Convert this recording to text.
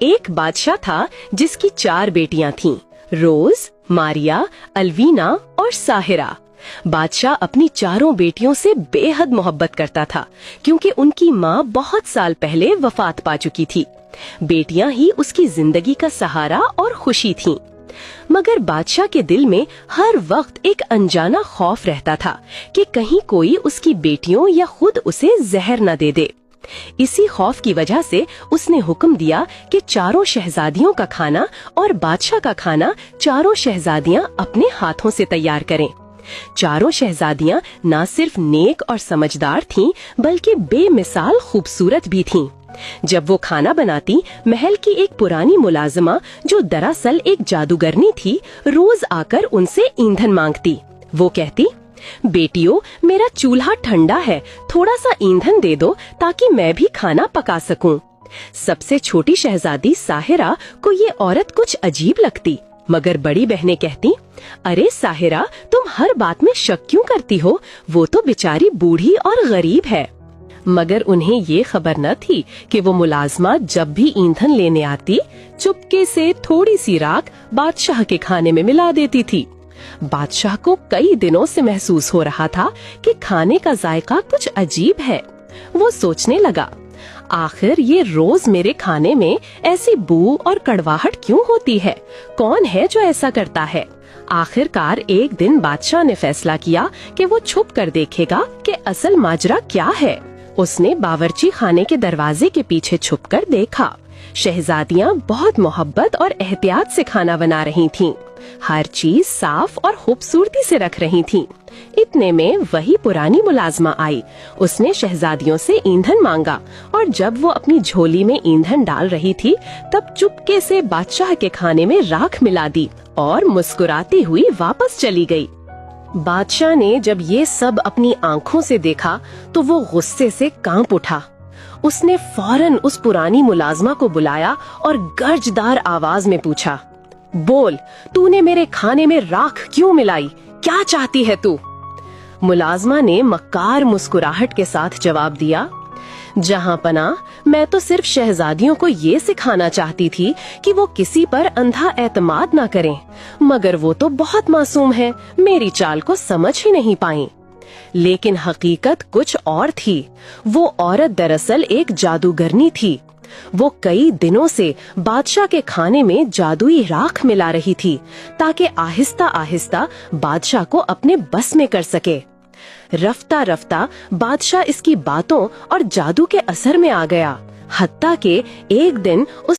ایک بادشاہ تھا जिसकी 4 बेटियां थीं, रोज, मारिया, अलवीना और साहिरा। बादशाह अपनी 4 बेटियों से बेहद मोहब्बत करता था क्योंकि उनकी माँ बहुत साल पहले वफात पा चुकी थी। बेटियां ही उसकी जिंदगी का सहारा और खुशी थीं। मगर बादशाह के दिल में हर वक्त एक अनजाना खौफ रहता था कि कहीं कोई उसकी बेटियों या खुद उसे जहर न दे दे। इसी खौफ की वजह से उसने हुक्म दिया कि 4 शहजादियों का खाना और बादशाह का खाना 4 शहजादियां अपने हाथों से तैयार करें। 4 शहजादियां न सिर्फ नेक और समझदार थीं, बल्कि बेमिसाल खूबसूरत भी थीं। जब वो खाना बनाती, महल की एक पुरानी मुलाजिमा जो दरअसल एक जादूगरनी थी, रोज आकर उनसे ईंधन मांगती। वो कहती, बेटियों, मेरा चूल्हा ठंडा है, थोड़ा सा ईंधन दे दो ताकि मैं भी खाना पका सकूं। सबसे छोटी शहजादी साहिरा को ये औरत कुछ अजीब लगती, मगर बड़ी बहनें कहती, अरे साहिरा, तुम हर बात में शक क्यों करती हो? वो तो बेचारी बूढ़ी और गरीब है। मगर उन्हें ये खबर न थी कि वो मुलाजमा जब भी ईंधन लेने आती, चुपके से थोड़ी सी राख बादशाह के खाने में मिला देती थी। बादशाह को कई दिनों से महसूस हो रहा था कि खाने का जायका कुछ अजीब है। वो सोचने लगा, आखिर ये रोज मेरे खाने में ऐसी बू और कड़वाहट क्यों होती है? कौन है जो ऐसा करता है? आखिरकार एक दिन बादशाह ने फैसला किया कि वो छुप कर देखेगा कि असल माजरा क्या है। उसने बावर्ची खाने के दरवाजे के पीछे छुपकर देखा। शहजादियां बहुत मोहब्बत और एहतियात से खाना बना रही थीं। हर चीज साफ और खूबसूरती से रख रही थीं। इतने में वही पुरानी मुलाजमा आई। उसने शहजादियों से ईंधन मांगा और जब वो अपनी झोली में ईंधन डाल रही थी, तब चुपके से बादशाह के खाने में राख मिला दी और मुस्कुराती हुई वापस चली गई। बादशाह ने जब ये सब अपनी आंखों से देखा तो वो गुस्से से कांप उठा। उसने फौरन उस पुरानी मुलाजमा को बुलाया और गर्जदार आवाज में पूछा, बोल, तूने मेरे खाने में राख क्यों मिलाई? क्या चाहती है तू? मुलाजमा ने मक्कार मुस्कुराहट के साथ जवाब दिया, जहां पना, मैं तो सिर्फ शहजादियों को ये सिखाना चाहती थी कि वो किसी पर अंधा एतमाद ना करें, मगर वो तो बहुत मासूम है, मेरी चाल को समझ ही नहीं पाई। लेकिन हकीकत कुछ और थी। वो औरत दरअसल एक जादूगरनी थी। वो कई दिनों से बादशाह के खाने में जादुई राख मिला रही थी ताकि आहिस्ता आहिस्ता बादशाह को अपने बस में कर सके। रफ्ता रफ्ता बादशाह इसकी बातों और जादू के असर में आ गया, हत्ता के एक दिन उस